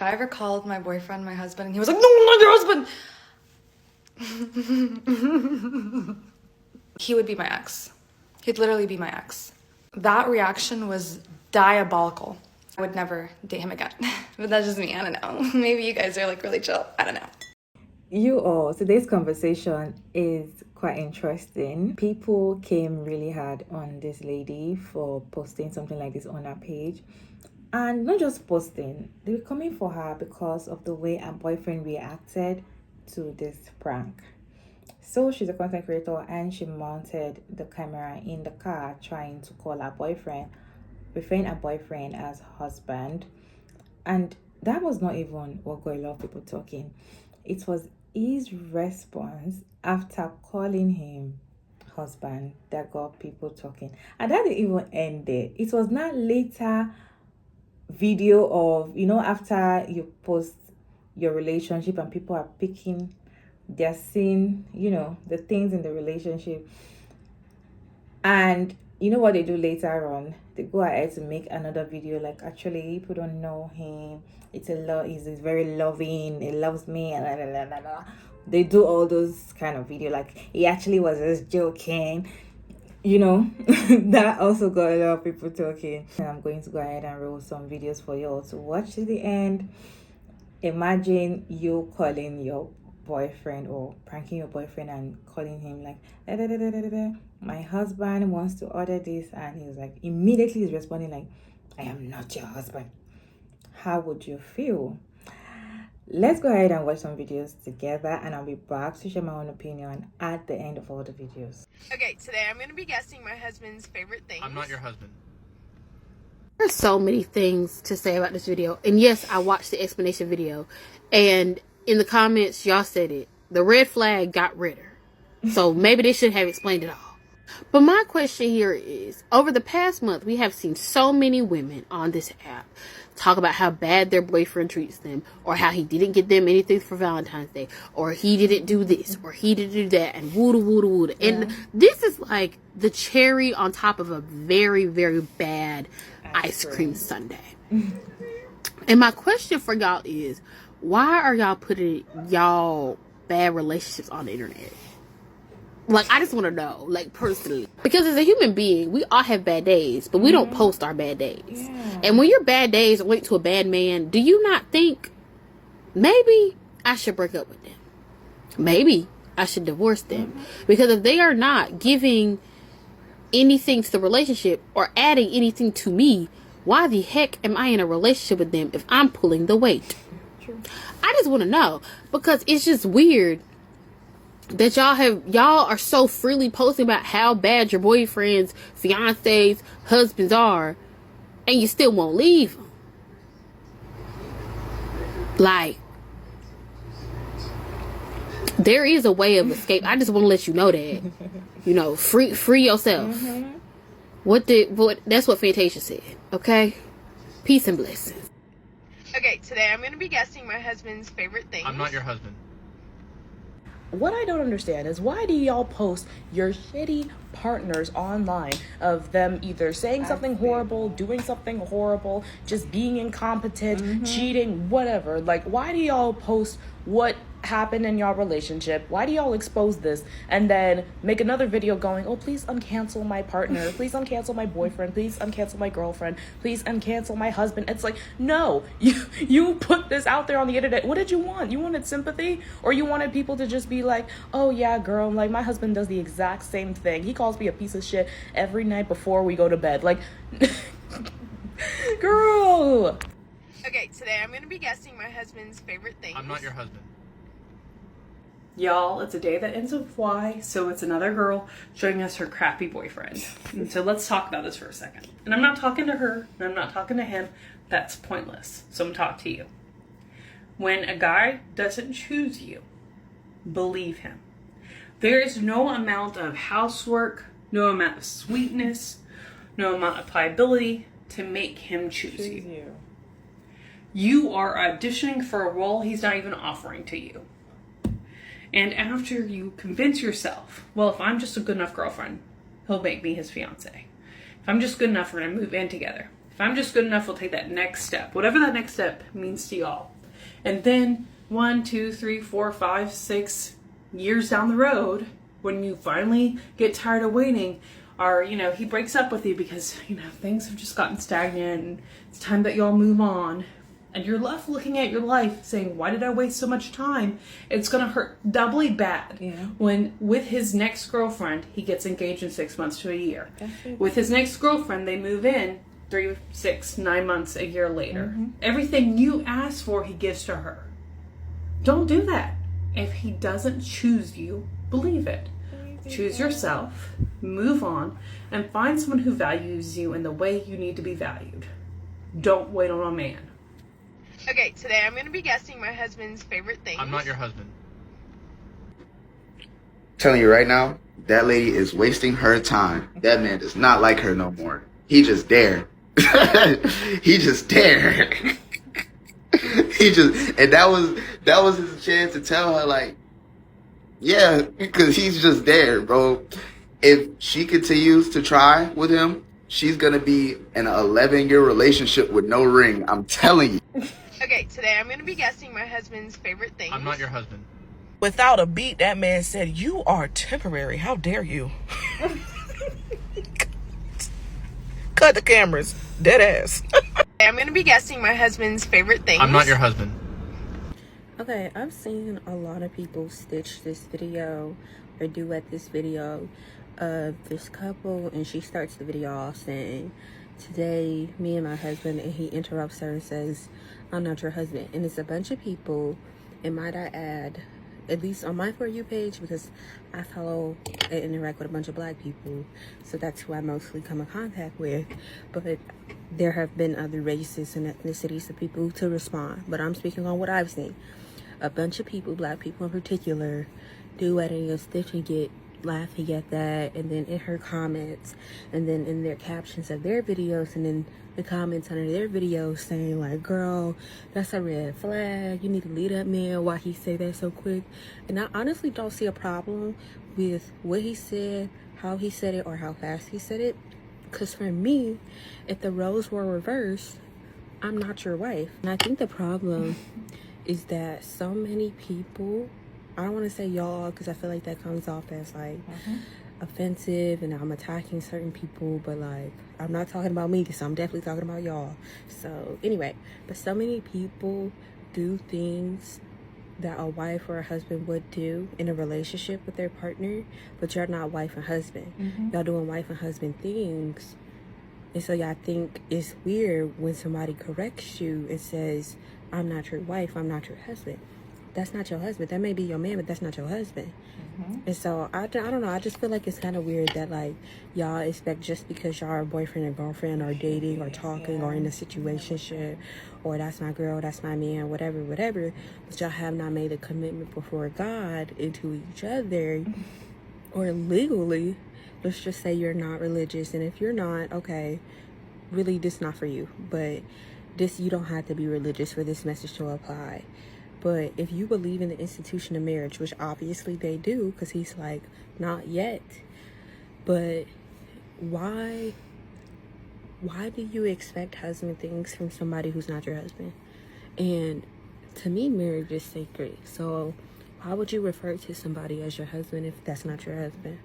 I ever called my boyfriend my husband and he was like, no, I'm not your husband, he would be my ex. He'd literally be my ex. That reaction was diabolical. I would never date him again. But that's just me, I don't know. Maybe you guys are like really chill, I don't know. Today's conversation is quite interesting. People came really hard on this lady for posting something like this on her page. And not just posting, they were coming for her because of the way her boyfriend reacted to this prank. So she's a content creator and she mounted the camera in the car trying to call her boyfriend, referring her boyfriend as husband. And that was not even what got a lot of people talking. It was his response after calling him husband that got people talking. And that didn't even end there. It was not later video of, after you post your relationship and people are picking, they're seeing, the things in the relationship. And you know what they do later on? They go ahead to make another video like, actually, people don't know him. He's very loving. He loves me. They do all those kind of video like he actually was just joking. That also got a lot of people talking. And I'm going to go ahead and roll some videos for you all to watch to the end. Imagine you calling your boyfriend or pranking your boyfriend and calling him like, my husband wants to order this, and he's like, immediately he's responding like, I am not your husband. How would you feel? Let's go ahead and watch some videos together, and I'll be back to share my own opinion at the end of all the videos. Okay, today I'm going to be guessing my husband's favorite things. I'm not your husband. There's so many things to say about this video. And yes, I watched the explanation video. And in the comments, y'all said it. The red flag got redder. So maybe they should have explained it all. But my question here is, over the past month, we have seen so many women on this app talk about how bad their boyfriend treats them, or how he didn't get them anything for Valentine's Day, or he didn't do this, or he didn't do that, and woo-da. Yeah. And this is like the cherry on top of a very, very bad ice cream sundae. And my question for y'all is, why are y'all putting y'all bad relationships on the internet? Like, I just want to know, like, personally. Because as a human being, we all have bad days, but we don't post our bad days. Yeah. And when your bad days are linked to a bad man, do you not think, maybe I should break up with them? Maybe I should divorce them? Because if they are not giving anything to the relationship or adding anything to me, why the heck am I in a relationship with them if I'm pulling the weight? True. I just want to know, because it's just weird that y'all are so freely posting about how bad your boyfriends, fiancés, husbands are, and you still won't leave them. Like, there is a way of escape. I just want to let you know that. Free yourself. That's what Fantasia said. Okay? Peace and blessings. Okay, today I'm going to be guessing my husband's favorite things. I'm not your husband. What I don't understand is, why do y'all post your shitty partners online of them either saying something horrible, doing something horrible, just being incompetent, cheating, whatever? Like, why do y'all post what happened in your relationship? Why do y'all expose this and then make another video going, oh, please uncancel my partner, please uncancel my boyfriend, please uncancel my girlfriend, please uncancel my husband? It's like, no, you put this out there on the internet. What did you want? You wanted sympathy? Or you wanted people to just be like, oh yeah, girl, like, my husband does the exact same thing. He calls me a piece of shit every night before we go to bed. Like, girl. Okay, today I'm going to be guessing my husband's favorite things. I'm not your husband. Y'all, it's a day that ends with Y, so it's another girl showing us her crappy boyfriend. And so let's talk about this for a second. And I'm not talking to her, and I'm not talking to him. That's pointless. So I'm talking to you. When a guy doesn't choose you, believe him. There is no amount of housework, no amount of sweetness, no amount of pliability to make him choose you. You are auditioning for a role he's not even offering to you. And after you convince yourself, well, if I'm just a good enough girlfriend, he'll make me his fiance. If I'm just good enough, we're going to move in together. If I'm just good enough, we'll take that next step, whatever that next step means to y'all. And then 1, 2, 3, 4, 5, 6 years down the road, when you finally get tired of waiting, or, you know, he breaks up with you because, you know, things have just gotten stagnant and it's time that y'all move on. And you're left looking at your life saying, why did I waste so much time? It's going to hurt doubly bad when with his next girlfriend, he gets engaged in 6 months to a year. With his next girlfriend, they move in 3, 6, 9 months, a year later. Everything you asked for, he gives to her. Don't do that. If he doesn't choose you, believe it. Choose yourself, move on, and find someone who values you in the way you need to be valued. Don't wait on a man. Okay, today I'm going to be guessing my husband's favorite things. I'm not your husband. Telling you right now, that lady is wasting her time. That man does not like her no more. He just dared. He just dared. And that was his chance to tell her, like, yeah, because he's just there, bro. If she continues to try with him, she's gonna be in an 11-year relationship with no ring. I'm telling you. Okay, today I'm going to be guessing my husband's favorite things. I'm not your husband. Without a beat, that man said, "You are temporary. How dare you?" Cut the cameras. Dead ass. Today I'm going to be guessing my husband's favorite things. I'm not your husband. Okay, I've seen a lot of people stitch this video or duet this video of this couple, and she starts the video off saying, "Today, me and my husband," and he interrupts her and says, "I'm not your husband." And it's a bunch of people, and might I add, at least on my For You page, because I follow and interact with a bunch of black people, so that's who I mostly come in contact with, but there have been other races and ethnicities of people to respond, but I'm speaking on what I've seen. A bunch of people, black people in particular, duetting and stitching it, laughing at that, and then in her comments, and then in their captions of their videos, and then the comments under their videos saying like, "Girl, that's a red flag. You need to leave that man. Why he say that so quick?" And I honestly don't see a problem with what he said, how he said it, or how fast he said it. Because for me, if the roles were reversed, I'm not your wife. And I think the problem is that so many people, I don't want to say y'all because I feel like that comes off as like offensive and I'm attacking certain people, but like I'm not talking about me because I'm definitely talking about y'all. So anyway, but so many people do things that a wife or a husband would do in a relationship with their partner, but you're not wife and husband. Y'all doing wife and husband things, and so y'all think it's weird when somebody corrects you and says, "I'm not your wife, I'm not your husband." That's not your husband. That may be your man, but that's not your husband. And so I don't know, I just feel like it's kind of weird that like y'all expect just because y'all are boyfriend and girlfriend or dating or talking or in a situationship, or that's my girl, that's my man, whatever, but y'all have not made a commitment before God into each other, or legally, let's just say you're not religious. And if you're not, okay, really this not for you, but this, you don't have to be religious for this message to apply. But if you believe in the institution of marriage, which obviously they do, because he's like, not yet, but why do you expect husband things from somebody who's not your husband? And to me, marriage is sacred. So why would you refer to somebody as your husband if that's not your husband?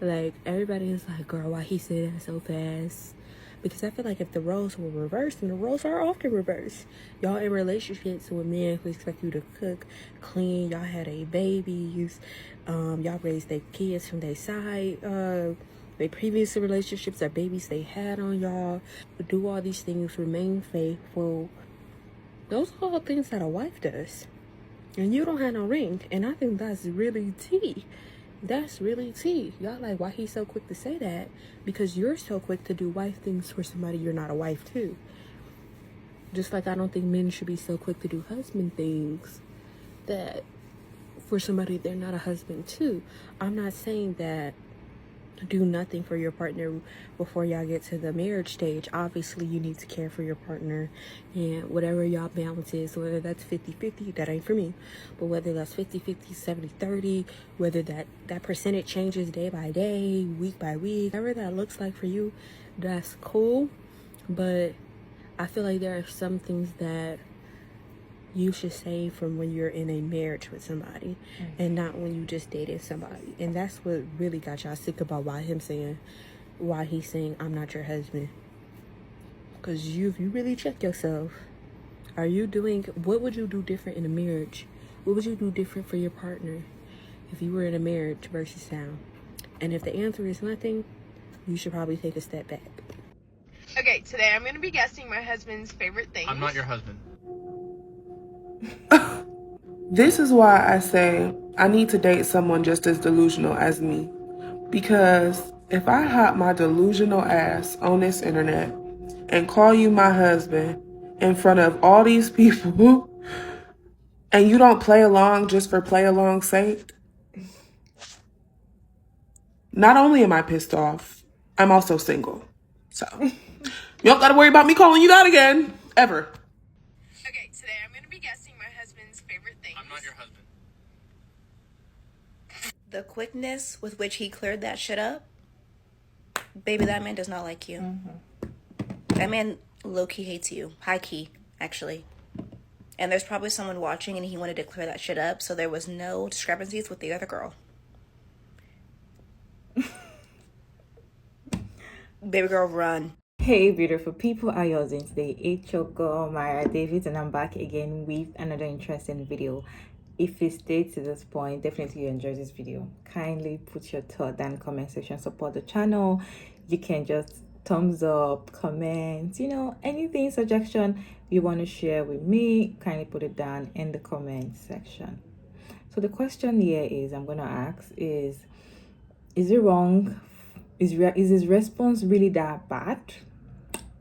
Like, everybody is like, "Girl, why he said that so fast?" Because I feel like if the roles were reversed, and the roles are often reversed, y'all in relationships with men who expect you to cook, clean, y'all had a babies, y'all raised their kids from their side, their previous relationships or babies they had on y'all, do all these things, remain faithful. Those are all things that a wife does. And you don't have no ring. And I think that's really tea. That's really tea. Y'all like, why he's so quick to say that? Because you're so quick to do wife things for somebody you're not a wife to. Just like I don't think men should be so quick to do husband things that for somebody they're not a husband to. I'm not saying that do nothing for your partner before y'all get to the marriage stage. Obviously you need to care for your partner, and whatever y'all balance is, whether that's 50-50, that ain't for me, but whether that's 50-50, 70-30, whether that percentage changes day by day, week by week, whatever that looks like for you, that's cool. But I feel like there are some things that you should say from when you're in a marriage with somebody and not when you just dated somebody. And that's what really got y'all sick about why he's saying I'm not your husband. Because if you really check yourself, what would you do different in a marriage? What would you do different for your partner if you were in a marriage versus now? And if the answer is nothing, you should probably take a step back. Okay, today I'm going to be guessing my husband's favorite things. I'm not your husband. This is why I say I need to date someone just as delusional as me. Because if I hop my delusional ass on this internet and call you my husband in front of all these people and you don't play along just for play along's sake, not only am I pissed off, I'm also single. So you don't gotta worry about me calling you that again, ever. Okay, today I'm going to be guessing my husband's favorite things. I'm not your husband. The quickness with which he cleared that shit up, baby, that man does not like you. That man low-key hates you. High-key, actually. And there's probably someone watching and he wanted to clear that shit up, so there was no discrepancies with the other girl. Baby girl, run. Hey beautiful people, how y'all doing today? It's your girl Mara David and I'm back again with another interesting video. If you stayed to this point, definitely you enjoyed this video. Kindly put your thought down in the comment section, support the channel. You can just thumbs up, comment, anything, suggestion you want to share with me, kindly put it down in the comment section. So the question here is I'm gonna ask is it wrong? Is his response really that bad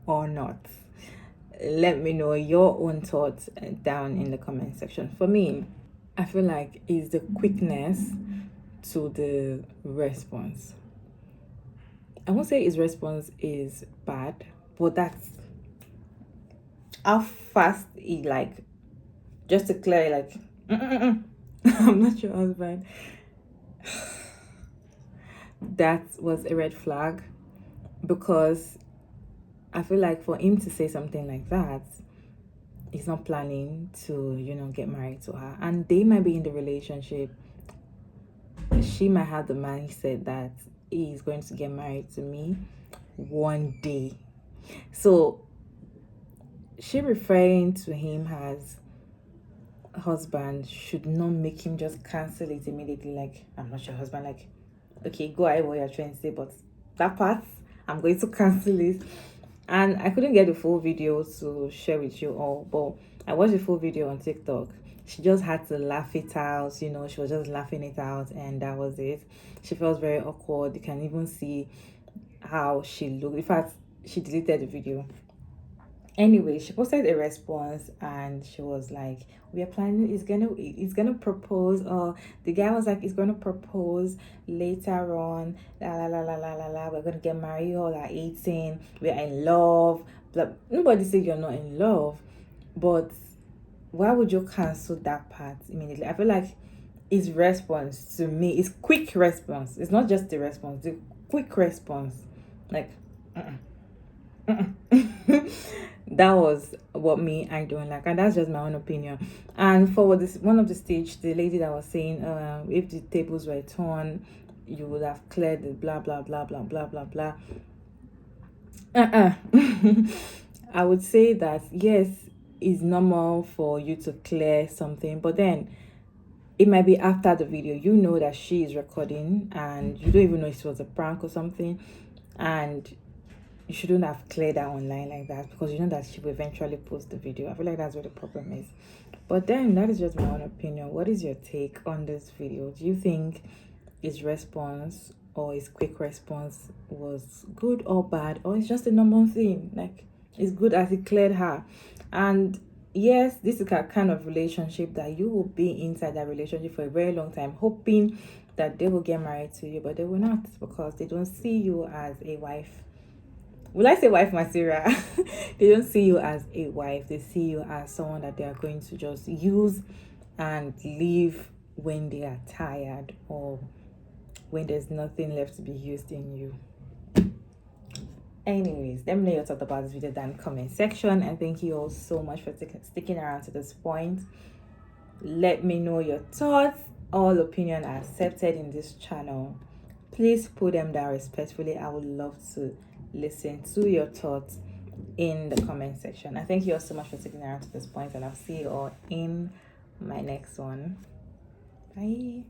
or not? Let me know your own thoughts down in the comment section. For me, I feel like it's the quickness to the response. I won't say his response is bad, but that's how fast he just to clear I'm not your husband. That was a red flag, because I feel like for him to say something like that, he's not planning to, get married to her. And they might be in the relationship. She might have the mindset that he's going to get married to me one day. So she referring to him as husband should not make him just cancel it immediately. Like, I'm not your husband. Like, okay, go ahead what you're trying to say, but that part, I'm going to cancel it. And I couldn't get the full video to share with you all, but I watched the full video on TikTok. She just had to laugh it out, she was just laughing it out, and that was it. She felt very awkward. You can even see how she looked. In fact, she deleted the video. Anyway, she posted a response and she was like, we are planning, he's gonna propose, or the guy was like, he's gonna propose later on, we're gonna get married all at 18, we're in love, blah. Nobody said you're not in love, but why would you cancel that part immediately? I feel like his response to me is quick response. It's not just the response, the quick response, like that was what I don't like, and that's just my own opinion. And for this one of the stage, the lady that was saying, if the tables were turned, you would have cleared the blah blah blah blah blah blah blah. I would say that yes, it's normal for you to clear something, but then it might be after the video. You know that she is recording, and you don't even know if it was a prank or something, and you shouldn't have cleared that online like that, because you know that she will eventually post the video. I feel like that's what the problem is. But then that is just my own opinion. What is your take on this video? Do you think his response or his quick response was good or bad, or it's just a normal thing? Like, it's good as he cleared her. And yes, this is a kind of relationship that you will be inside that relationship for a very long time, hoping that they will get married to you, but they will not, because they don't see you as a wife. Will I say wife material? They don't see you as a wife. They see you as someone that they are going to just use and leave when they are tired, or when there's nothing left to be used in you. Anyways, let me know your thoughts about this video down in the comment section, and thank you all so much for sticking around to this point. Let me know your thoughts. All opinions are accepted in this channel. Please put them down respectfully. I would love to listen to your thoughts in the comment section. I thank you all so much for sticking around to this point, and I'll see you all in my next one. Bye.